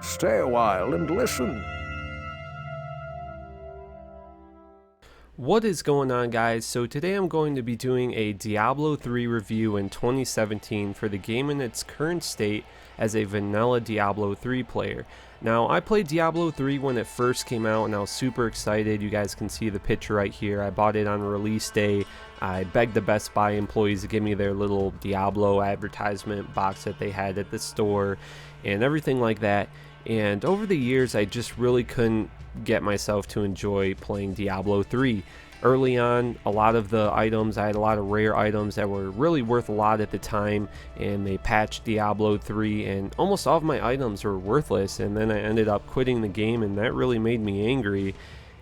Stay a while and listen. What is going on, guys? So today I'm going to be doing a Diablo 3 review in 2017 for the game in its current state as a vanilla Diablo 3 player. Now, I played Diablo 3 when it first came out and I was super excited. You guys can see the picture right here. I bought it on release day. I begged the Best Buy employees to give me their little Diablo advertisement box that they had at the store and everything like that. And over the years, I just really couldn't get myself to enjoy playing Diablo 3. Early on, a lot of the items, I had a lot of rare items that were really worth a lot at the time, and they patched Diablo 3 and almost all of my items were worthless, and then I ended up quitting the game, and that really made me angry.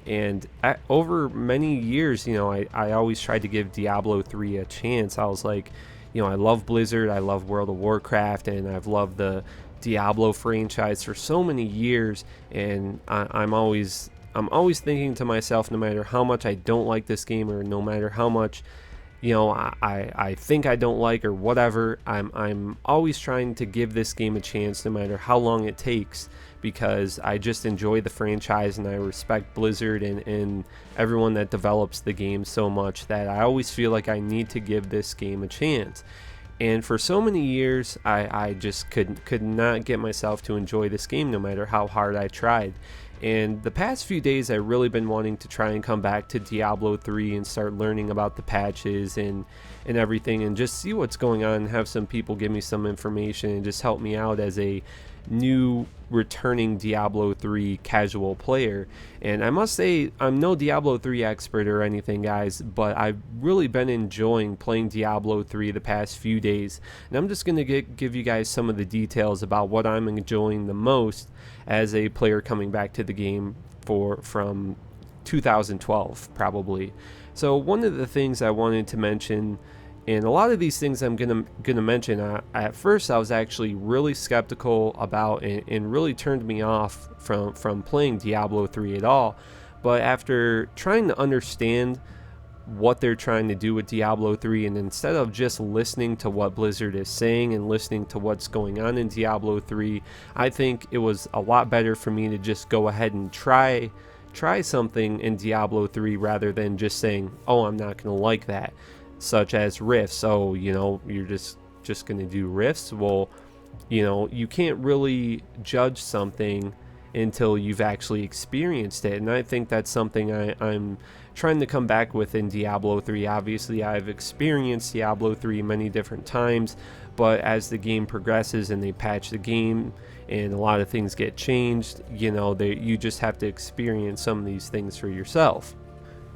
And over many years, I always tried to give Diablo 3 a chance. I was like, I love Blizzard, I love World of Warcraft, and I've loved the Diablo franchise for so many years, and I'm always thinking to myself, no matter how much I don't like this game, or no matter how much I think I don't like or whatever, I'm always trying to give this game a chance, no matter how long it takes, because I just enjoy the franchise and I respect Blizzard and everyone that develops the game so much that I always feel like I need to give this game a chance. And for so many years, I just could not get myself to enjoy this game, no matter how hard I tried. And the past few days, I've really been wanting to try and come back to Diablo 3 and start learning about the patches and everything, and just see what's going on and have some people give me some information and just help me out as a new returning Diablo 3 casual player. And I must say, I'm no Diablo 3 expert or anything, guys, but I've really been enjoying playing Diablo 3 the past few days, and I'm just going to give you guys some of the details about what I'm enjoying the most as a player coming back to the game from 2012 probably. So one of the things I wanted to mention, and a lot of these things I'm gonna mention, at first I was actually really skeptical about, and really turned me off from playing Diablo 3 at all. But after trying to understand what they're trying to do with Diablo 3, and instead of just listening to what Blizzard is saying and listening to what's going on in Diablo 3, I think it was a lot better for me to just go ahead and try something in Diablo 3 rather than just saying, oh, I'm not gonna like that, such as rifts. Oh, you're just gonna do rifts. Well, you can't really judge something until you've actually experienced it, and I think that's something I'm trying to come back with in Diablo 3. Obviously, I've experienced Diablo 3 many different times, but as the game progresses and they patch the game and a lot of things get changed, you just have to experience some of these things for yourself.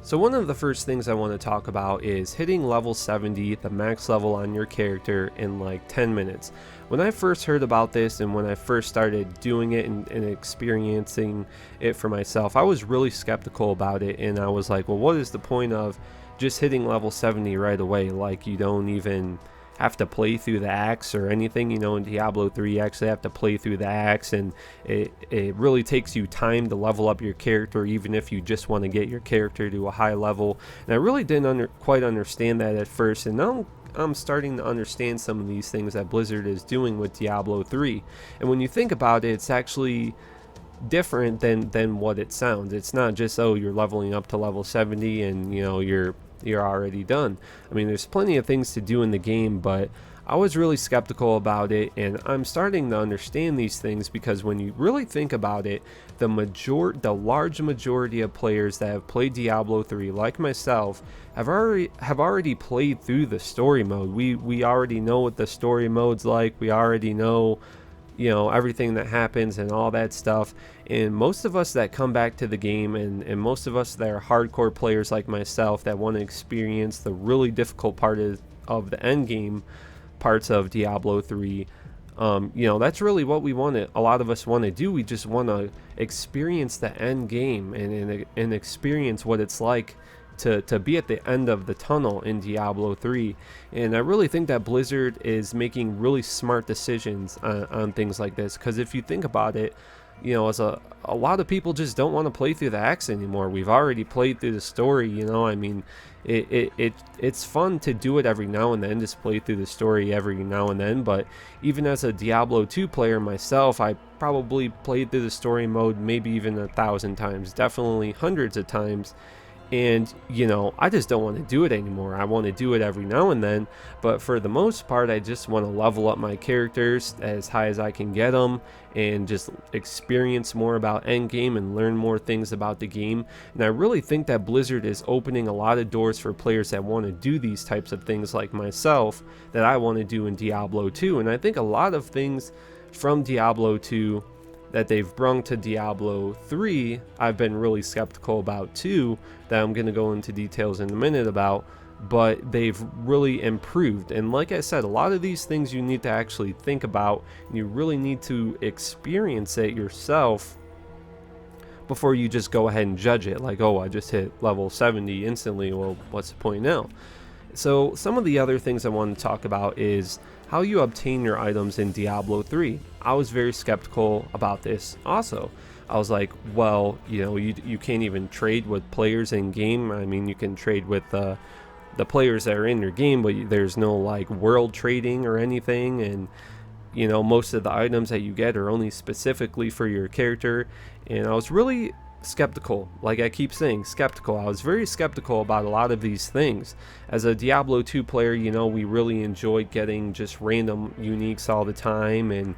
So one of the first things I want to talk about is hitting level 70, the max level on your character, in like 10 minutes. When I first heard about this and when I first started doing it and experiencing it for myself, I was really skeptical about it, and I was like, well, what is the point of just hitting level 70 right away? Like, you don't even have to play through the axe or anything. In Diablo 3 you actually have to play through the axe, and it really takes you time to level up your character, even if you just want to get your character to a high level. And I really didn't quite understand that at first, and now I'm starting to understand some of these things that Blizzard is doing with Diablo 3. And when you think about it, it's actually different than what it sounds. It's not just, oh, you're leveling up to level 70 and you're already done. I mean, there's plenty of things to do in the game, but I was really skeptical about it, and I'm starting to understand these things, because when you really think about it, the large majority of players that have played Diablo 3, like myself, have already played through the story mode. We already know what the story mode's like. We already know everything that happens and all that stuff. And most of us that come back to the game, and most of us that are hardcore players like myself that want to experience the really difficult part of the end game parts of Diablo 3, that's really what we want to, a lot of us want to do. We just want to experience the end game and experience what it's like to be at the end of the tunnel in Diablo 3. And I really think that Blizzard is making really smart decisions on things like this, because if you think about it, as a lot of people just don't want to play through the acts anymore. We've already played through the story. I mean, it's fun to do it every now and then, just play through the story every now and then. But even as a Diablo 2 player myself, I probably played through the story mode maybe even 1,000 times, definitely hundreds of times. And I just don't want to do it anymore. I want to do it every now and then, but for the most part I just want to level up my characters as high as I can get them and just experience more about endgame and learn more things about the game. And I really think that Blizzard is opening a lot of doors for players that want to do these types of things like myself that I want to do in Diablo 2. And I think a lot of things from Diablo 2 that they've brung to Diablo 3, I've been really skeptical about too, that I'm going to go into details in a minute about, but they've really improved. And like I said, a lot of these things you need to actually think about, and you really need to experience it yourself before you just go ahead and judge it, like, oh, I just hit level 70 instantly, well, what's the point now? So some of the other things I want to talk about is how you obtain your items in Diablo 3. I was very skeptical about this also. I was like, well, you can't even trade with players in game. I mean, you can trade with the players that are in your game, but there's no like world trading or anything. And most of the items that you get are only specifically for your character. And I was really skeptical, like I keep saying, skeptical. I was very skeptical about a lot of these things. As a Diablo 2 player, we really enjoy getting just random uniques all the time, and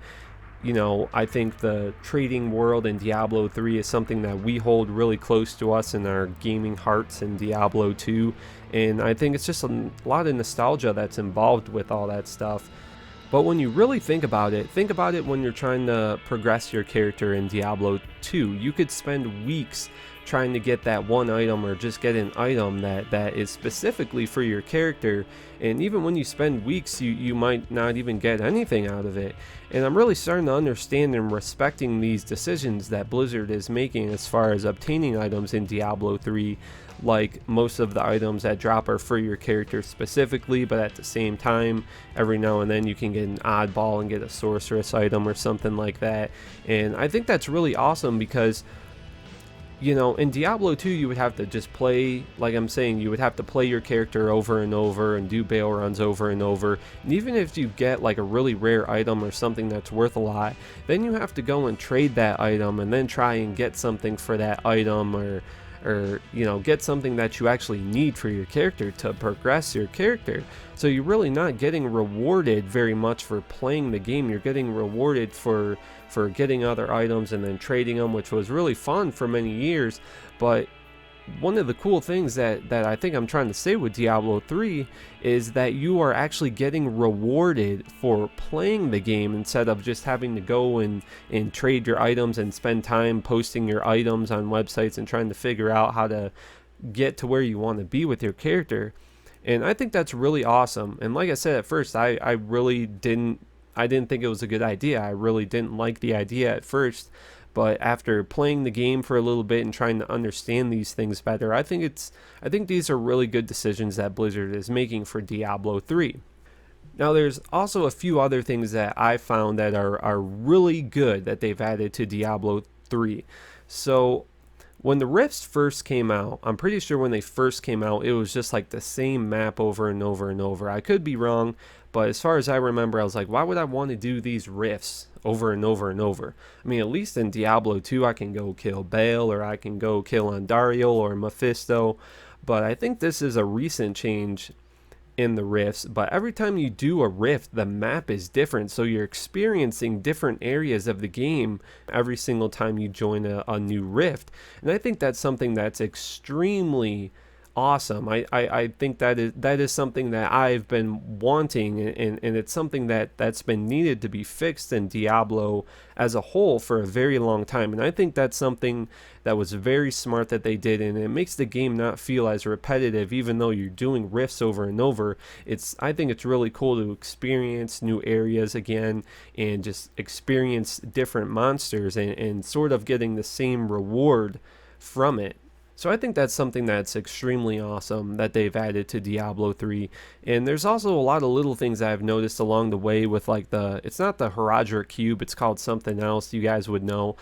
I think the trading world in Diablo 3 is something that we hold really close to us in our gaming hearts in Diablo 2, and I think it's just a lot of nostalgia that's involved with all that stuff. But when you really think about it when you're trying to progress your character in Diablo 2. You could spend weeks trying to get that one item, or just get an item that is specifically for your character, and even when you spend weeks, you might not even get anything out of it. And I'm really starting to understand and respecting these decisions that Blizzard is making as far as obtaining items in Diablo 3. Like, most of the items that drop are for your character specifically, but at the same time, every now and then you can get an oddball and get a sorceress item or something like that. And I think that's really awesome because in Diablo 2 you would have to just play, like I'm saying, you would have to play your character over and over and do bail runs over and over. And even if you get like a really rare item or something that's worth a lot, then you have to go and trade that item and then try and get something for that item, or get something that you actually need for your character to progress your character. So you're really not getting rewarded very much for playing the game. You're getting rewarded for getting other items and then trading them, which was really fun for many years. But one of the cool things that I think I'm trying to say with Diablo 3 is that you are actually getting rewarded for playing the game, instead of just having to go and trade your items and spend time posting your items on websites and trying to figure out how to get to where you want to be with your character. And I think that's really awesome. And like I said at first, I didn't think it was a good idea. I really didn't like the idea at first. But after playing the game for a little bit and trying to understand these things better, I think these are really good decisions that Blizzard is making for Diablo 3. Now, there's also a few other things that I found that are really good that they've added to Diablo 3. So when the Rifts first came out, I'm pretty sure when they first came out, it was just like the same map over and over and over. I could be wrong, but as far as I remember, I was like, why would I want to do these rifts over and over and over? I mean, at least in Diablo 2, I can go kill Baal, or I can go kill Andariel or Mephisto. But I think this is a recent change in the rifts. But every time you do a rift, the map is different. So you're experiencing different areas of the game every single time you join a new rift. And I think that's something that's extremely awesome. I think that is something that I've been wanting, and it's something that's been needed to be fixed in Diablo as a whole for a very long time. And I think that's something that was very smart that they did, and it makes the game not feel as repetitive, even though you're doing rifts over and over. I think it's really cool to experience new areas again and just experience different monsters and sort of getting the same reward from it. So I think that's something that's extremely awesome that they've added to Diablo 3. And there's also a lot of little things that I've noticed along the way with, like, it's not the Herodric Cube, it's called something else, you guys would know.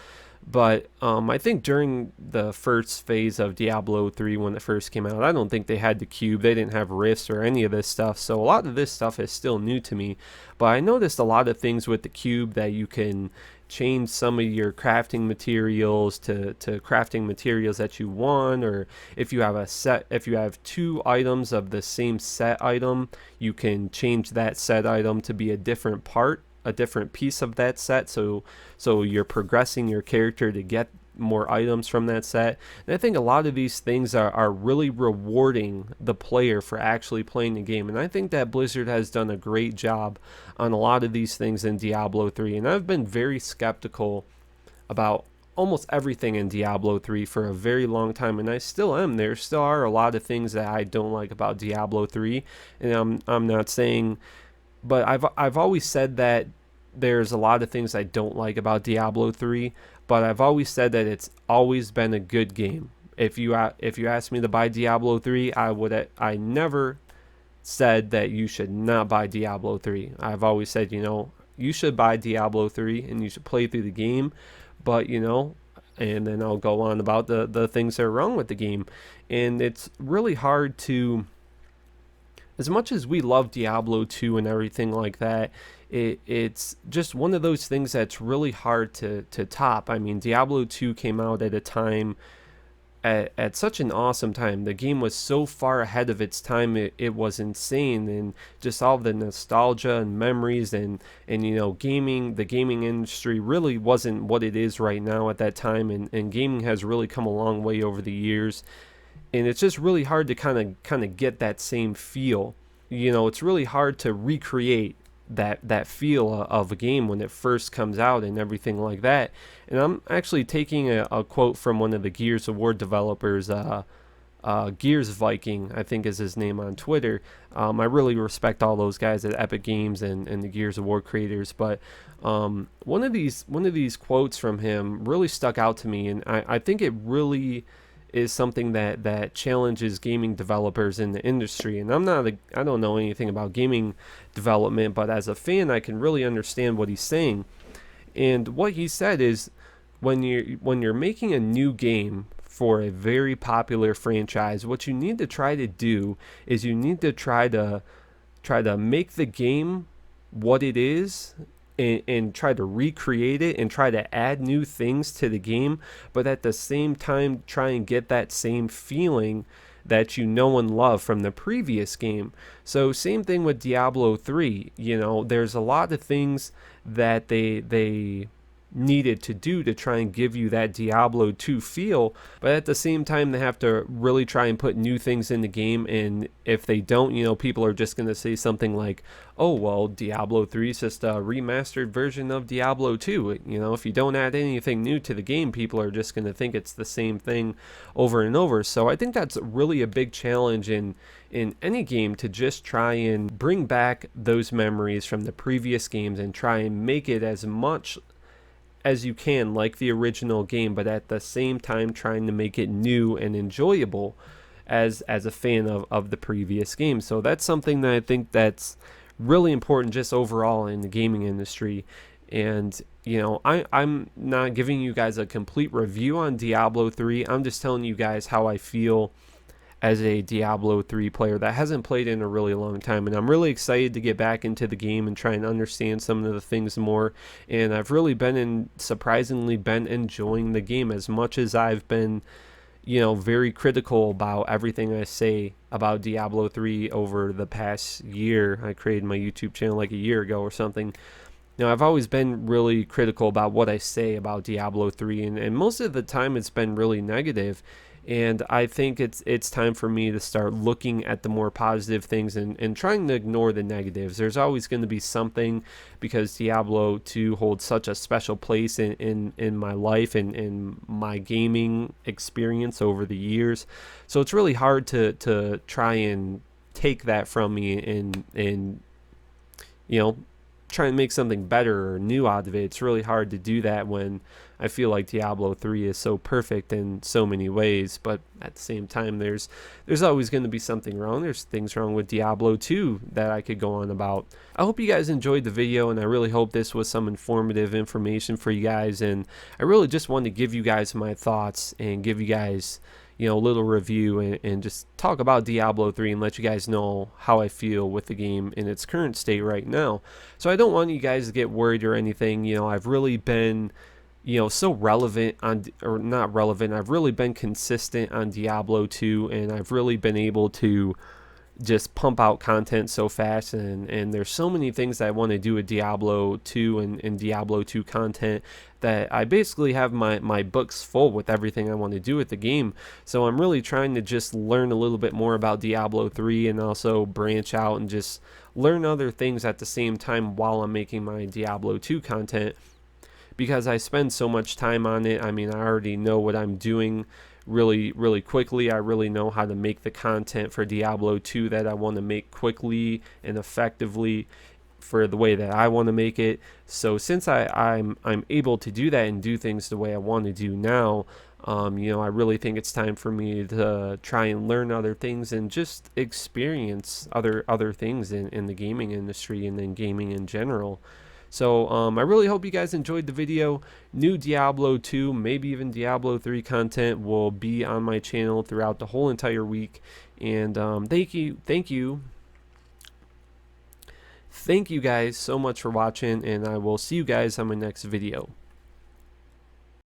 But I think during the first phase of Diablo 3 when it first came out, I don't think they had the cube. They didn't have rifts or any of this stuff. So a lot of this stuff is still new to me. But I noticed a lot of things with the cube that you can change some of your crafting materials to crafting materials that you want, or if you have a set, if you have two items of the same set item, you can change that set item to be a different part, a different piece of that set, so you're progressing your character to get more items from that set. And I think a lot of these things are really rewarding the player for actually playing the game, and I think that Blizzard has done a great job on a lot of these things in Diablo 3. And I've been very skeptical about almost everything in Diablo 3 for a very long time, and I still am. There still are a lot of things that I don't like about Diablo 3, and I'm not saying, but I've always said that there's a lot of things I don't like about Diablo 3, but I've always said that it's always been a good game. If you asked me to buy Diablo 3, I never said that you should not buy Diablo 3. I've always said, you should buy Diablo 3 and you should play through the game, but and then I'll go on about the things that are wrong with the game. And it's really hard to, as much as we love Diablo 2 and everything like that, it's just one of those things that's really hard to top. I mean, Diablo 2 came out at a time, at such an awesome time. The game was so far ahead of its time, it was insane. And just all the nostalgia and memories, and gaming, the gaming industry really wasn't what it is right now at that time, and gaming has really come a long way over the years. And it's just really hard to kind of get that same feel. It's really hard to recreate that feel of a game when it first comes out and everything like that. And I'm actually taking a quote from one of the Gears of War developers, Gears Viking, I think is his name on Twitter. I really respect all those guys at Epic Games and the Gears of War creators, but one of these quotes from him really stuck out to me, and I think it really is something that challenges gaming developers in the industry. And I don't know anything about gaming development, but as a fan, I can really understand what he's saying. And what he said is, when you're making a new game for a very popular franchise, what you need to try to do is you need to try to make the game what it is, and try to recreate it and try to add new things to the game, but at the same time try and get that same feeling that you know and love from the previous game. So same thing with Diablo 3. There's a lot of things that they needed to do to try and give you that Diablo 2 feel, but at the same time they have to really try and put new things in the game. And if they don't, people are just going to say something like, oh well, Diablo 3 is just a remastered version of Diablo 2. If you don't add anything new to the game, people are just going to think it's the same thing over and over. So I think that's really a big challenge in any game, to just try and bring back those memories from the previous games and try and make it as much as you can like the original game, but at the same time trying to make it new and enjoyable as a fan of the previous game. So that's something that I think that's really important just overall in the gaming industry. And I'm not giving you guys a complete review on Diablo 3. I'm just telling you guys how I feel as a Diablo 3 player that hasn't played in a really long time, and I'm really excited to get back into the game and try and understand some of the things more. And I've really surprisingly been enjoying the game as much as I've been very critical about everything I say about Diablo 3 over the past year. I created my YouTube channel like a year ago or something. I've always been really critical about what I say about Diablo 3, and most of the time it's been really negative. And I think it's time for me to start looking at the more positive things and trying to ignore the negatives. There's always going to be something, because Diablo 2 holds such a special place in my life and in my gaming experience over the years. So it's really hard to try and take that from me and try and make something better or new out of it. It's really hard to do that when I feel like Diablo 3 is so perfect in so many ways, but at the same time there's always going to be something wrong. There's things wrong with Diablo 2 that I could go on about. I hope you guys enjoyed the video, and I really hope this was some informative information for you guys, and I really just wanted to give you guys my thoughts and give you guys, you know, a little review and just talk about Diablo 3 and let you guys know how I feel with the game in its current state right now. So I don't want you guys to get worried or anything. You know, I've really been, you know, so relevant on, or not relevant, I've really been consistent on Diablo 2, and I've really been able to just pump out content so fast, and there's so many things that I want to do with Diablo 2 and Diablo 2 content that I basically have my books full with everything I want to do with the game. So I'm really trying to just learn a little bit more about Diablo 3 and also branch out and just learn other things at the same time while I'm making my Diablo 2 content, because I spend so much time on it. I mean, I already know what I'm doing really quickly. I really know how to make the content for Diablo 2 that I want to make quickly and effectively for the way that I want to make it. So since I'm able to do that and do things the way I want to do now, you know, I really think it's time for me to try and learn other things and just experience other things in the gaming industry and in gaming in general. So I really hope you guys enjoyed the video. New Diablo 2, maybe even Diablo 3 content will be on my channel throughout the whole entire week. And thank you guys so much for watching, and I will see you guys on my next video.